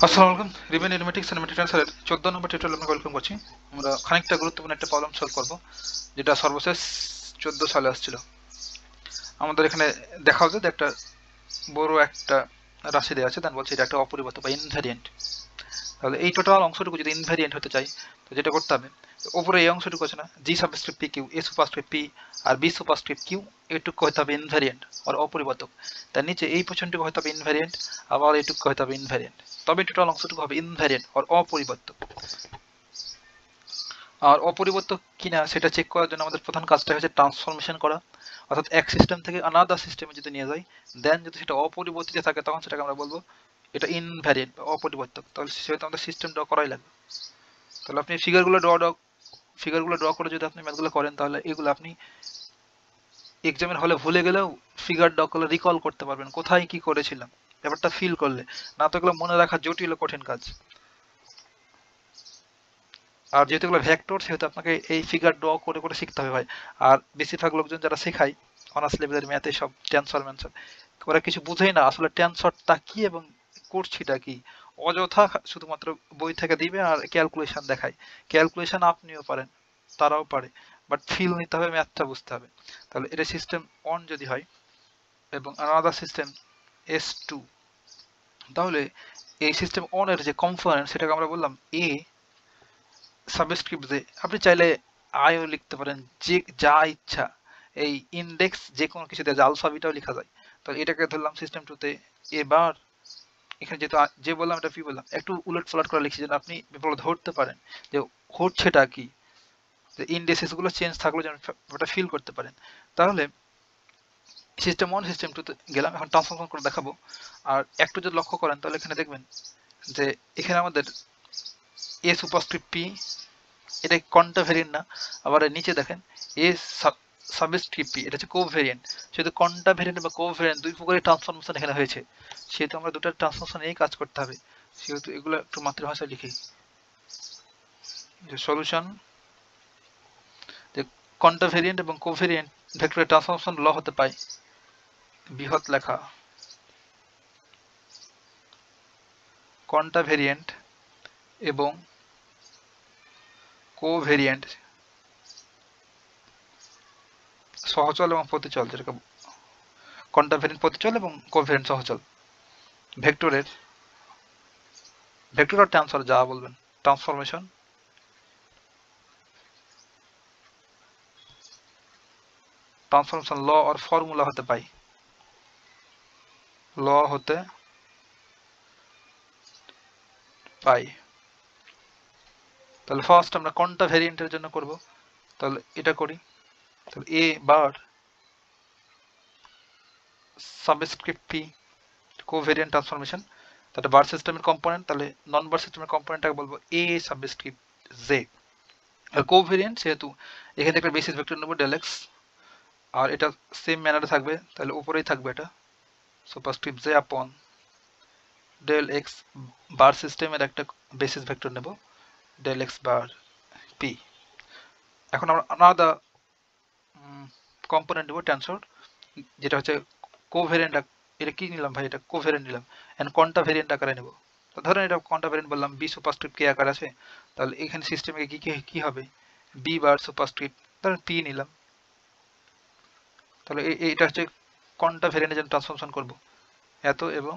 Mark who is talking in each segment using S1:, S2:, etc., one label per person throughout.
S1: আসসালামু আলাইকুম রিবেন এরিথমেটিক্স এন্ড ম্যাট্রিক্সের 14 নম্বর টিউটোরিয়ালে আপনাকে ওয়েলকাম করছি। আমরা খানিকটা গুরুত্বপূর্ণ একটা প্রবলেম সলভ করব যেটা সর্বশেষ 14 সালে আসছিল। আমাদের এখানে দেখাও যে একটা বড় একটা রাশি দেওয়া আছে, দেন বলছে এটা একটা অপরিবর্ত বা ইনভ্যারিয়েন্ট। তাহলে এই টোটাল অংশটুকু যদি ইনভ্যারিয়েন্ট হতে চাই তো যেটা করতে হবে, উপরে এই অংশটুকু আছে না, জি subscript p q, A superscript P R B superscript Q, এটুকু হতে হবে ইনভ্যারিয়েন্ট আর অপরিবর্তক। তার নিচে এই পোর্শনটুকু হতে হবে ইনভ্যারিয়েন্ট, আবার এইটুকু হতে হবে ইনভ্যারিয়েন্ট, তবে টোটাল অংশটুকু হবে ইনভ্যারিয়েন্ট আর অপরিবর্তক। আর অপরিবর্তক কিনা সেটা চেক করার জন্য আমাদের প্রধান কাজটা হচ্ছে ট্রান্সফরমেশন করা, অর্থাৎ এক সিস্টেম থেকে আনাদার সিস্টেমে যদি নিয়ে যাই, দেন যদি সেটা অপরিবর্তিত থাকে তখন সেটাকে আমরা বলবো এটা ইনভ্যারিয়েন্ট বা অপরিবর্তক। তাহলে সেহেতু আমাদের সিস্টেম ড্র করাই লাগবে। তাহলে আপনি ফিগারগুলো ড্র করে যদি আপনি ম্যাথগুলো করেন, তাহলে এগুলো আপনি এক্সামের হলে ভুলে গেলেও ফিগার ড্র করলে রিকল করতে পারবেন কোথায় কি করেছিলাম, ব্যাপারটা ফিল করলে। না তো এগুলো মনে রাখা জটিল ও কঠিন কাজ। আর যেহেতু এগুলো ভেক্টর, সেহেতু আপনাকে এই ফিগার ড্র করে করে শিখতে হবে ভাই। আর বেশিরভাগ লোকজন যারা শেখায় অনার্স লেভেলের ম্যাথে সব টেন্সর ম্যানসর, ওরা কিছু বুঝেই না আসলে টেন্সরটা কি এবং করছিটা কি। অযথা শুধুমাত্র বই থেকে দিবে আর ক্যালকুলেশন দেখায়। ক্যালকুলেশন আপনিও পারেন, তারাও পারে, বাট ফিল নিতে হবে, ম্যাথটা বুঝতে হবে। তাহলে এটা সিস্টেম অন যদি হয় এবং আলাদা সিস্টেম S2, তাহলে এই সিস্টেম অন এর যে কম্পোনেন্ট সেটাকে আমরা বললাম এ সাবস্ক্রিপ্ট যে। আপনি চাইলে আইও লিখতে পারেন, যে যা ইচ্ছা। এই ইন্ডেক্স যে কোনো কিছু দিয়ে আলফা বিটাও লেখা যায়। তো এটাকে ধরলাম সিস্টেম টুতে। এবার এখানে যেহেতু যে বললাম এটা পি বললাম, একটু উলট পালট করে লিখছি যেন আপনি ব্যাপারটা ধরতে পারেন যে হচ্ছেটা কি, যে ইন্ডেক্সেস গুলো চেঞ্জ থাকলে যেন ওটা ফিল করতে পারেন। তাহলে সিস্টেম ওয়ান সিস্টেম টুতে গেলাম, এখন ট্রান্সফরমেশন করে দেখাবো। আর একটু যদি লক্ষ্য করেন তাহলে এখানে দেখবেন যে এখানে আমাদের এ সুপারস্ক্রিপ্ট পি, এটা কন্টাভেরিয়েন্ট না। আবার এর নিচে দেখেন এ সাবস্ক্রিপ্ট পি, এটা হচ্ছে কোভেরিয়েন্ট। সেহেতু কন্টাভেরিয়েন্ট বা কোভেরিয়েন্ট দুই প্রকারের ট্রান্সফরমেশন এখানে হয়েছে, সেহেতু আমরা দুটো ট্রান্সফরমেশন নিয়েই কাজ করতে হবে। সেহেতু এগুলো একটু মাতৃভাষায় লিখি যে সলিউশন, যে কন্টাভেরিয়েন্ট এবং কোভেরিয়েন্ট ভেক্টরের ট্রান্সফরমেশন ল হতে পায় বৃহৎ লেখা কন্টাভেরিয়েন্ট এবং কোভেরিয়েন্ট সহচল এবং প্রতিচল, যেটাকে কন্টাভেরিয়েন্ট প্রতিচল এবং কোভেরিয়েন্ট সহচল ভেক্টরের, ভেক্টর আর ট্রান্সফার যা বলবেন, ট্রান্সফরমেশন ল আর ফর্মুলা হতে পাই, ল হতে পাই। তাহলে ফার্স্ট আমরা কোনটা ভেরিয়েন্টের জন্য করব, তাহলে এটা করি। তাহলে এ bar subscript P covariant transformation, তাহলে বার সিস্টেমের কম্পোনেন্ট, তাহলে নন বার সিস্টেমের কম্পোনেন্টটাকে বলবো এ সাবস্ক্রিপ্ট জে। আর কোভেরিয়েন্ট সেহেতু এখান থেকে একটা বেসিস ভেক্টর নেব ডেল এক্স, আর এটা সেম ম্যানারে থাকবে, তাহলে উপরেই থাকবে এটা superscript j upon del x. বার সিস্টেমের একটা বেসিস ভেক্টর নেব ডেল এক্স বার পি। এখন আমরা আলাদা কম্পোনেন্ট নেব টেনসর, যেটা হচ্ছে কোভেরিয়েন্ট। এটা কি নিলাম ভাই, এটা কোভেরিয়েন্ট নিলাম। এন্ড কোনটা ভেরিয়েন্ট আকারে নেব, তো ধরেন এটা কোনটা ভেরিয়েন্ট বললাম বি সুপারস্ক্রিপ্ট কে আকার আছে, তাহলে এখানে সিস্টেমে কি কি হবে, বি বার সুপারস্ক্রিপ্ট ধরেন পি নিলাম। তাহলে এটা হচ্ছে কোনটা ভেরিয়েন্টের জন্য ট্রান্সফরমেশন করব, এত এবং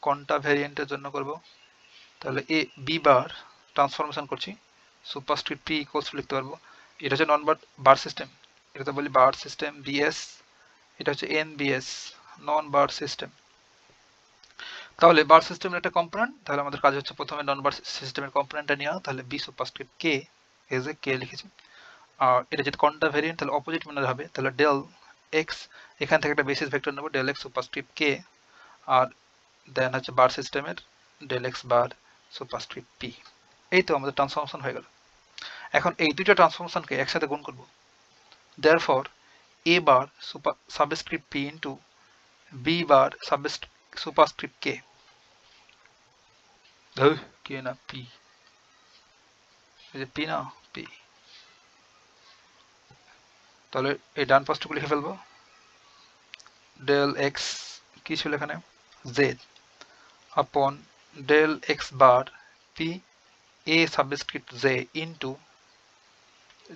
S1: কোনটা ভেরিয়েন্টের জন্য করব। তাহলে এ বি বার ট্রান্সফরমেশন করছি সুপারস্ক্রিপ্ট পি ইকুয়ালস লিখতে পারবো। এটা হচ্ছে নন বার সিস্টেম, এটাতে বলি বার সিস্টেম বিএস। এটা হচ্ছে এনবিএস নন বার সিস্টেম। তাহলে বার সিস্টেমের একটা কম্পোনেন্ট, তাহলে আমাদের কাজ হচ্ছে প্রথমে নন বার সিস্টেমের কম্পোনেন্টটা নেওয়া। তাহলে B superscript k as A কে লিখেছি। আর এটা যদি কোনটা ভেরিয়েন্ট তাহলে অপোজিট ম্যানার হবে, তাহলে ডেল এক্স, এখান থেকে একটা বেসিস ভেক্টর নেব ডেল এক্স সুপারস্ক্রিপ্ট কে, আর দেন হচ্ছে বার সিস্টেমের del x bar superscript P. এই তো আমাদের ট্রান্সফরমেশন হয়ে গেল। এখন এই দুইটা ট্রান্সফরমেশনকে একসাথে গুণ করব। Therefore A bar subscript p into B bar superscript k, k না পি, এই যে পি না পি। তাহলে এই ডান পাশটুকু লিখে ফেলবো ডেল এক্স কি ছিল এখানে জেড আপন del x bar p a subscript j into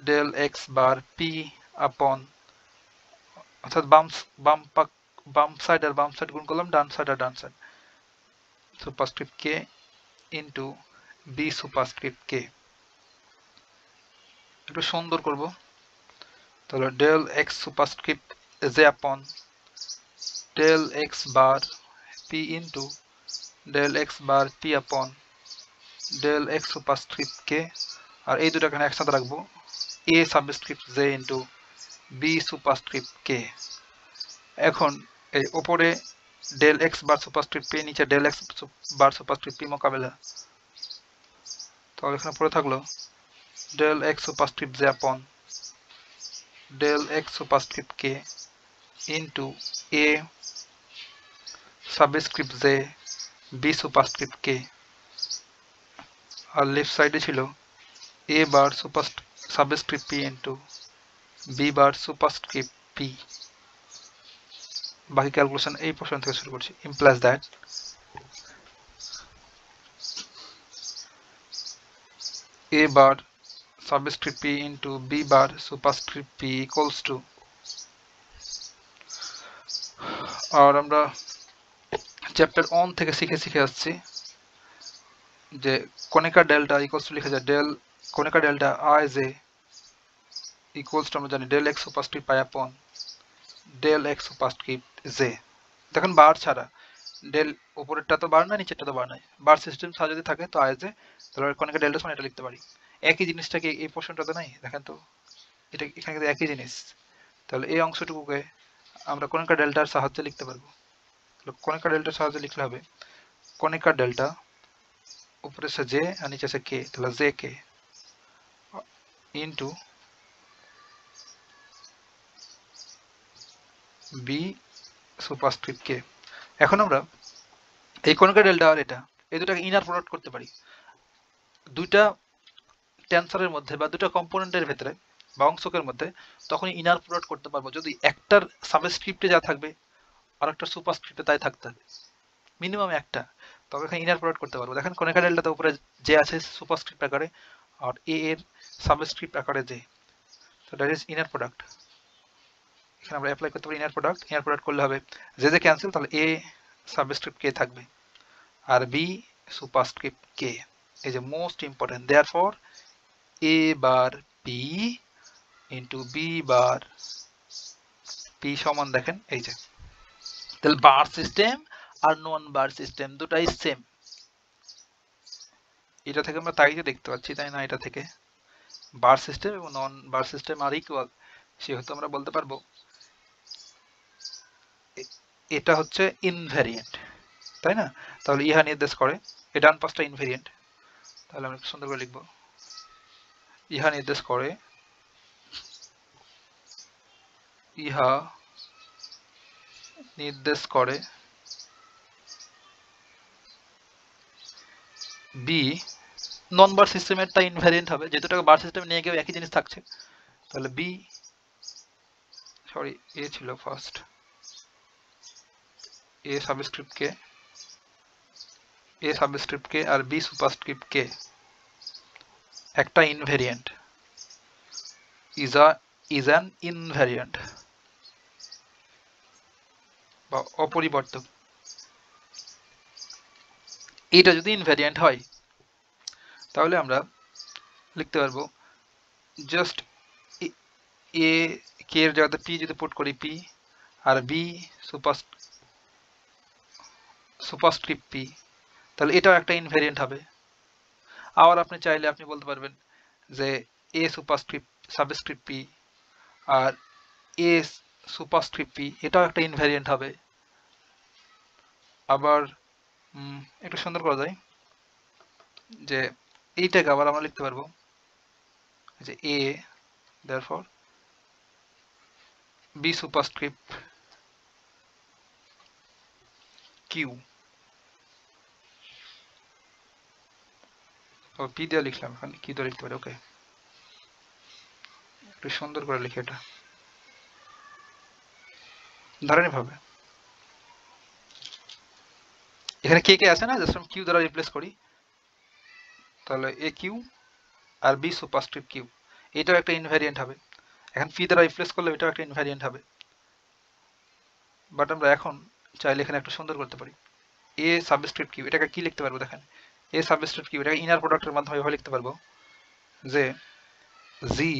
S1: del x bar p upon, অর্থাৎ বাম সাইড আর বাম সাইড গুণ করলাম, ডান সাইড আর ডান side, superscript k into B superscript k। একটু সুন্দর করব, তাহলে del x superscript j upon del x bar p into del x bar p upon del x superscript k, আর এই দুটো এখানে একসাথে রাখবো, A subscript j into B superscript k. এখন এই ওপরে del x bar superscript p, নিচে del x bar superscript p মোকাবেলা, তাহলে এখানে পড়ে থাকলো del x superscript j upon del x superscript k into a subscript j b superscript k, R left সাইডে ছিল a bar subscript p into b bar superscript p। বাকি calculation এই portion থেকে শুরু করছি। implies that a bar subscript p into b bar superscript p equals to, আর আমরা chapter 1 থেকে শিখে আসছি যে কোনিকা ডেল্টা ইকুয়ালস টু লিখা যায় ডেল কোনিকা delta I J equals to আমরা জানি ডেল এক্স সুপারস্ক্রিপ্ট পাই আপন ডেল এক্স সুপারস্ক্রিপ্ট জে। দেখেন বার ছাড়া, ডেল উপরেরটা তো বার না, নিচেরটা তো বার নাই, বার সিস্টেম ছাড়া যদি থাকে তো আই জে, তাহলে কোনিকা ডেল্টা সমান এটা লিখতে পারি। একই জিনিসটাকে এই পোর্শনটাতে নাই, দেখেন তো এটা এখানে কিন্তু একই জিনিস, তাহলে এই অংশটুকুকে আমরা কোনিকা ডেল্টার সাহায্যে লিখতে পারবো। কোনিকা ডেল্টার সাহায্যে লিখলে হবে কোনিকা ডেল্টা উপরে আছে জে আর নিচে আছে কে, তাহলে j k into B superscript k. এখন আমরা এই কোনিকা ডেল্টা আর এটা এই দুটাকে ইনার প্রোডাক্ট করতে পারি। দুইটা টেন্সরের মধ্যে বা দুটো কম্পোনেন্টের ভেতরে বা অংশকের মধ্যে তখনই ইনার প্রোডাক্ট করতে পারবো যদি একটার সাবস্ক্রিপ্টে যা থাকবে আর একটা সুপারস্ক্রিপ্টে তাই থাকতে হবে, মিনিমাম একটা, তবে এখানে ইনার প্রোডাক্ট করতে পারবো। দেখেন কোনিকা ডেল্টাতে উপরে যে আছে সুপারস্ক্রিপ্ট আকারে আর এ এর সাবস্ক্রিপ্ট আকারে যে, তো দ্যাট ইজ ইনার প্রোডাক্ট। এখানে আমরা অ্যাপ্লাই করতে পারি ইনার প্রোডাক্ট। ইনার প্রোডাক্ট করলে হবে যে ক্যান্সেল, তাহলে এ সাবস্ক্রিপ্ট কে থাকবে আর বি সুপারস্ক্রিপ্ট কে। এই যে most important, therefore A bar p into B bar p সমান, দেখেন এই যে, তাহলে বার সিস্টেম আর নন বার সিস্টেম দুটাই সেম। এটা থেকে আমরা তাই যে দেখতে পাচ্ছি, তাই না, এটা থেকে বার সিস্টেম এবং নন বার সিস্টেম আর ইকুয়াল, সেহেতু আমরা বলতে পারবো এটা হচ্ছে ইনভ্যারিয়েন্ট, তাই না। তাহলে ইহা নির্দেশ করে এই ডান পাশটা ইনভ্যারিয়েন্ট, তাহলে আমরা সুন্দর করে লিখবো ইহা নির্দেশ করে বি নন বার সিস্টেমেরটা ইনভ্যারিয়েন্ট হবে, যেহেতু টাকে বার সিস্টেমে নিয়ে গিয়ে একই জিনিস থাকছে, তাহলে বি সরি এ ছিল ফার্স্ট, এ সাবস্ক্রিপ্ট কে আর বি সুপারস্ক্রিপ্ট কে একটা ইনভ্যারিয়েন্ট ইজ অ্যান ইনভ্যারিয়েন্ট বা অপরিবর্তক। এটা যদি ইনভ্যারিয়েন্ট হয় তাহলে আমরা লিখতে পারবো জাস্ট এ কে এর জায়গাতে পি যদি পুট করি P R B superscript p, তাহলে এটাও একটা ইনভ্যারিয়েন্ট হবে। আবার আপনি চাইলে আপনি বলতে পারবেন যে এ সাবস্ক্রিপ্ট পি আর এ সুপারস্ক্রিপ্ট পি এটাও একটা ইনভ্যারিয়েন্ট হবে। আবার একটু সুন্দর করা যায় যে এইটাকে আবার আমরা লিখতে পারবো যে A therefore B superscript Q, P দিয়ে লিখলাম, এখানে কি দিয়ে লিখতে পারি, ওকে একটু সুন্দর করে লিখি এটা ধরেন এভাবে এখানে কে কে আছে না, জাস্ট আমি কিউ দ্বারা রিপ্লেস করি, তাহলে এ Q R B superscript Q, এটাও একটা ইনভ্যারিয়েন্ট হবে। এখন পি দ্বারা রিপ্লেস করলে এটাও একটা ইনভ্যারিয়েন্ট হবে। বাট আমরা এখন চাইলে এখানে একটু সুন্দর করতে পারি। এ সাবস্ক্রিপ্ট কিউ, এটাকে কি লিখতে পারবো দেখেন, এ সাবস্ক্রিপ্ট কিউ এটাকে ইনার প্রোডাক্টের মাধ্যমে এভাবে লিখতে পারবো যে g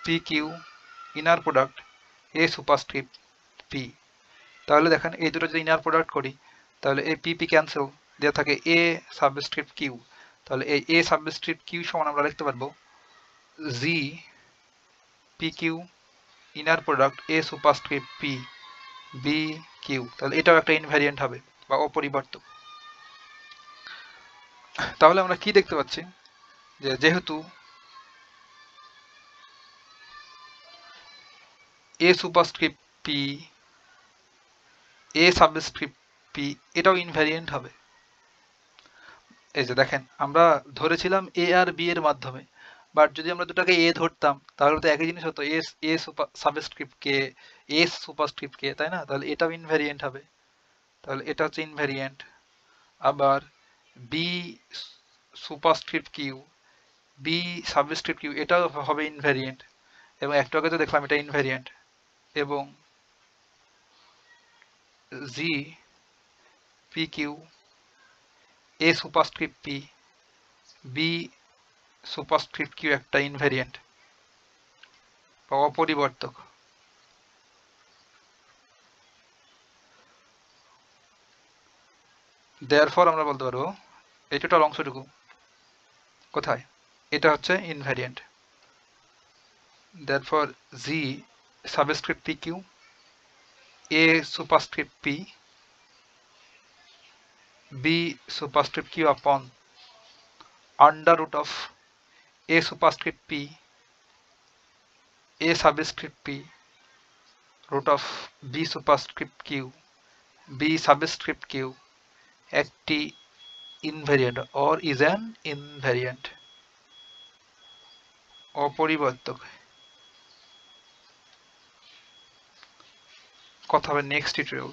S1: p q inner product A superscript p. তাহলে দেখেন এই দুটো যদি ইনার প্রোডাক্ট করি তাহলে এই পি পি ক্যান্সেল, দেওয়া থাকে এ সাবস্ক্রিপ্ট কিউ। তাহলে এই এ সাবস্ক্রিপ্ট কিউ সমান আমরা লিখতে পারবো g p q inner product A superscript p B q. তাহলে এটাও একটা ইনভ্যারিয়েন্ট হবে বা অপরিবর্তক। তাহলে আমরা কি দেখতে পাচ্ছি যে যেহেতু A superscript p A subscript p এটাও ইনভ্যারিয়েন্ট হবে। এই যে দেখেন আমরা ধরেছিলাম এ আর বি এর মাধ্যমে, বাট যদি আমরা দুটাকে এ ধরতাম তাহলে তো একই জিনিস হতো, এ সাবস্ক্রিপ্ট কে এস সুপারস্ক্রিপ্ট কে, তাই না? তাহলে এটাও ইনভ্যারিয়েন্ট হবে, তাহলে এটা হচ্ছে ইনভ্যারিয়েন্ট। আবার B superscript Q B subscript Q এটাও হবে ইনভ্যারিয়েন্ট, এবং একটু আগে তো দেখলাম এটা ইনভ্যারিয়েন্ট। এবং g p q A superscript p B superscript q একটা ইনভ্যারিয়েন্ট বা অপরিবর্তক। দেয়ারফর আমরা বলতে পারবো এই টোটাল অংশটুকু কোথায়, এটা হচ্ছে invariant. Therefore g subscript p q A superscript p B superscript q upon under root of A superscript p A subscript p root of B superscript Q B subscript q একটি invariant or is an invariant, অপরিবর্তক। কথা হবে next tutorial.